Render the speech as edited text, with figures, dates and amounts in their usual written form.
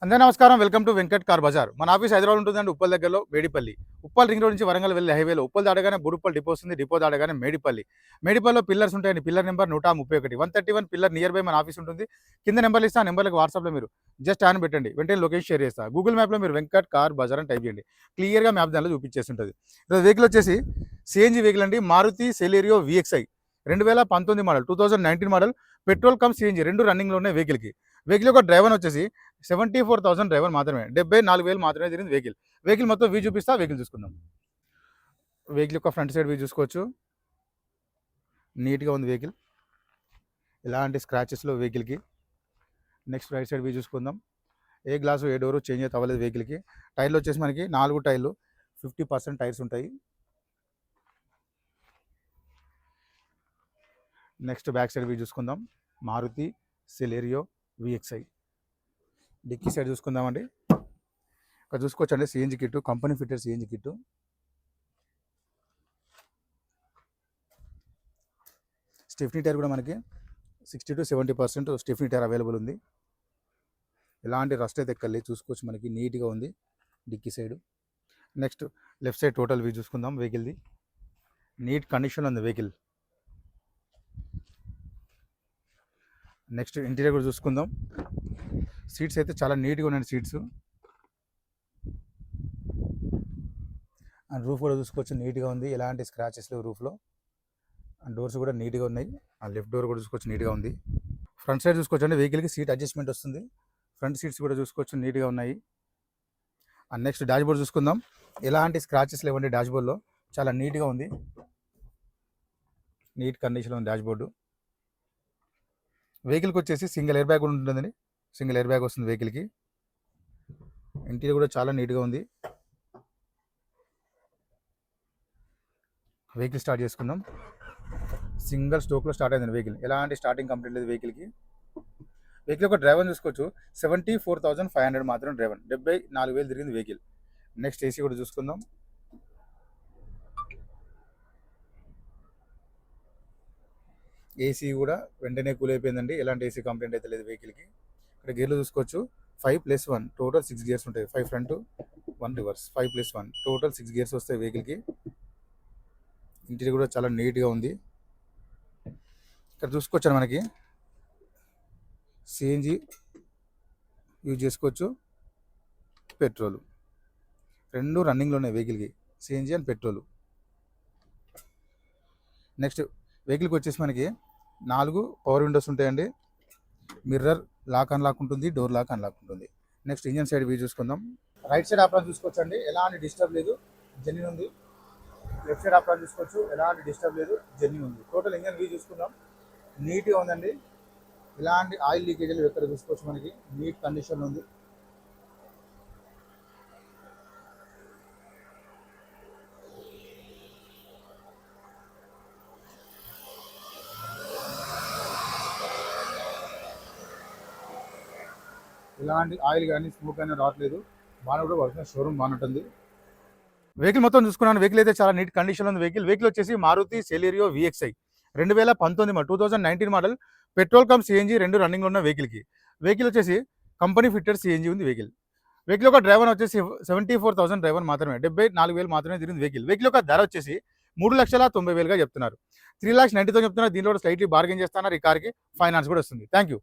అందరికీ నమస్కారం. Welcome to Venkat car Bazaar. మన ఆఫీస్ హైదరాబాద్ ఉంటుందండి, ఉప్పల్ దగ్గరలో మేడిపల్లి. ఉప్పల్ రింగ్ రోడ్ నుంచి వరంగల్ వెళ్ళే హైవేలో ఉప్పల్ దాటగానే బుడుప్పల్ డిపో వస్తుంది. డిపో దాటగానే మేడిపల్లి. మేడిపల్లిలో పిల్లర్స్ ఉంటాయండి. Pillar number 131 131 pillar near by మన ఆఫీస్ ఉంటుంది. కింద నెంబర్లు ఇస్తే ఆ నెంబర్లకు వాట్సాప్లో మీరు జస్ట్ ఆన్ పెట్టండి, వెంటనే లొకేషన్ షేర్ చేస్తా. గూగుల్ మ్యాప్లో మీరు వెంకట్ కార్ బజార్ అని టైప్ చేయండి, క్లియర్గా మ్యాప్ దానిలో చూపించేస్తుంటుంది. ఈరోజు వెహికల్ వచ్చేసి సిఎన్జీ వెహికల్ అండి, Maruti Celerio VXI 2019 model, 2019 model. Petrol cum CNG రెండు రన్నింగ్లో ఉన్నాయి వెహికల్కి. వెహికల్ యొక్క డ్రైవర్ వచ్చేసి 74,000 డ్రైవర్ మాత్రమే, 74,000 మాత్రమే తిరిగింది వెహికల్. వెహికల్ మొత్తం వ్యూ చూపిస్తా, వెహికల్ చూసుకుందాం. వెహికల్ యొక్క ఫ్రంట్ సైడ్ వ్యూ చూసుకోవచ్చు, నీట్గా ఉంది వెహికల్, ఎలాంటి స్క్రాచెస్లో వెహికల్కి. నెక్స్ట్ రైట్ సైడ్ వ్యూ చూసుకుందాం. ఏ గ్లాసు ఏ డోరు చేంజ్ అయితే అవ్వలేదు వెహికల్కి. టైర్లు వచ్చేసి మనకి 4 టైర్లు 50% టైర్స్ ఉంటాయి. నెక్స్ట్ బ్యాక్ సైడ్ వ్యూ చూసుకుందాం. Maruti Celerio VXi. Dicky side చూసుకుందామండి. ఇక్కడ చూసుకోవచ్చు అండి, CNG kit, company fitted CNG kit. Stepney tyre కూడా మనకి 60 to 70% స్టెఫ్నీ టైర్ అవైలబుల్ ఉంది. ఎలాంటి రస్ట్ అయితే ఎక్కర్లేదు, చూసుకోవచ్చు మనకి నీట్గా ఉంది dickey side. Next left side total view చూసుకుందాం వెహికల్ది. నీట్ కండిషన్ ఉంది వెహికల్. నెక్స్ట్ ఇంటీరియర్ కూడా చూసుకుందాం. సీట్స్ అయితే చాలా నీట్గా ఉన్నాయి సీట్స్. అండ్ రూఫ్ కూడా చూసుకోవచ్చు, నీట్గా ఉంది, ఎలాంటి స్క్రాచెస్ లేవు రూఫ్లో. అండ్ డోర్స్ కూడా నీట్గా ఉన్నాయి. ఆ లెఫ్ట్ డోర్ కూడా చూసుకోవచ్చు, నీట్గా ఉంది. ఫ్రంట్ సైడ్ చూసుకోవచ్చు అండి, వెహికల్కి సీట్ అడ్జస్ట్మెంట్ వస్తుంది. ఫ్రంట్ సీట్స్ కూడా చూసుకోవచ్చు, నీట్గా ఉన్నాయి. అండ్ నెక్స్ట్ డాష్ బోర్డ్ చూసుకుందాం. ఎలాంటి స్క్రాచెస్ లేవండి డాష్ బోర్డ్లో, చాలా నీట్గా ఉంది, నీట్ కండిషన్లో ఉంది డాష్ బోర్డు. వెహికల్కి వచ్చేసి సింగిల్ ఎయిర్ బ్యాగ్ కూడా ఉంటుందండి, సింగిల్ ఎయిర్ బ్యాగ్ వస్తుంది వెహికల్కి. ఇంటీరియర్ కూడా చాలా నీట్గా ఉంది. వెహికల్ స్టార్ట్ చేసుకుందాం. సింగిల్ స్టోక్లో స్టార్ట్ అయింది వెహికల్, ఎలాంటి స్టార్టింగ్ కంప్లీట్ లేదు వెహికల్కి. వెహికల్ ఒక డ్రైవర్ చూసుకోవచ్చు, 74,500 మాత్రం డ్రైవర్, 74,000 తిరిగింది వెహికల్. నెక్స్ట్ ఏసీ కూడా చూసుకుందాం. ఏసీ కూడా వెంటనే కూల్ అయిపోయిందండి, ఎలాంటి ఏసీ కంప్లైంట్ అయితే లేదు వెహికల్కి. ఇక్కడ గేర్లు చూసుకోవచ్చు, 5+1 టోటల్ 6 గేర్స్ ఉంటాయి. 5 ఫ్రంట్ 1 రివర్స్, 5+1 టోటల్ 6 గేర్స్ వస్తాయి వెహికల్కి. ఇంటీరియర్ కూడా చాలా నీట్గా ఉంది. ఇక్కడ చూసుకోవచ్చు మనకి సిఎన్జి యూజ్ చేసుకోవచ్చు, పెట్రోల్ రెండు రన్నింగ్లో ఉన్నాయి వెహికల్కి, సిఎన్జి అండ్ పెట్రోల్. నెక్స్ట్ వెహికల్కి వచ్చేసి మనకి 4 పవర్ విండోస్ ఉంటాయండి. మిర్రర్ లాక్ అన్లాక్ ఉంటుంది, డోర్ లాక్ అన్లాక్ ఉంటుంది. నెక్స్ట్ ఇంజన్ సైడ్ వ్యూ చూసుకుందాం. రైట్ సైడ్ ఆప్రాన్ చూసుకోవచ్చు అండి, ఎలాంటి డిస్టర్బ్ లేదు, జెన్యూన్ ఉంది. లెఫ్ట్ సైడ్ ఆప్రాన్ చూసుకోవచ్చు, ఎలాంటి డిస్టర్బ్ లేదు, జెన్యూన్ ఉంది. టోటల్ ఇంజన్ వ్యూ చూసుకుందాం, నీట్గా ఉందండి, ఎలాంటి ఆయిల్ లీకేజీలు ఎక్కడ చూసుకోవచ్చు మనకి, నీట్ కండిషన్ ఉంది. ఎలాంటి ఆయిల్ కానీ స్మోక్ కానీ రావట్లేదు, బాగా కూడా వర్క్ షోరూమ్ బాగుంటుంది. వెహికల్ మొత్తం చూసుకున్నాను, వెహికల్ అయితే చాలా నీట్ కండిషన్లో ఉంది వెహికల్. వెహికల్ వచ్చేసి Maruti Celerio VXI 2019 model, 2019 model. Petrol cum CNG రెండు రన్నింగ్లో ఉన్న వెహికల్కి. వెహికల్ వచ్చేసి కంపెనీ ఫిట్టెడ్ సిఎన్జీ ఉంది వెహికల్. వెహికల్ యొక్క డ్రైవర్ వచ్చేసి 74,000 డ్రైవర్ మాత్రమే, 74,000 మాత్రమే తిరిగింది వెహికల్. వెహికల్ యొక్క ధర వచ్చేసి 3,90,000గా చెప్తున్నారు, 3,90,000 చెప్తున్నారు. దీనిలో స్లైట్లీ బార్గెన్ చేస్తున్నారు. ఈ కార్కి ఫైనాన్స్ కూడా వస్తుంది. Thank you.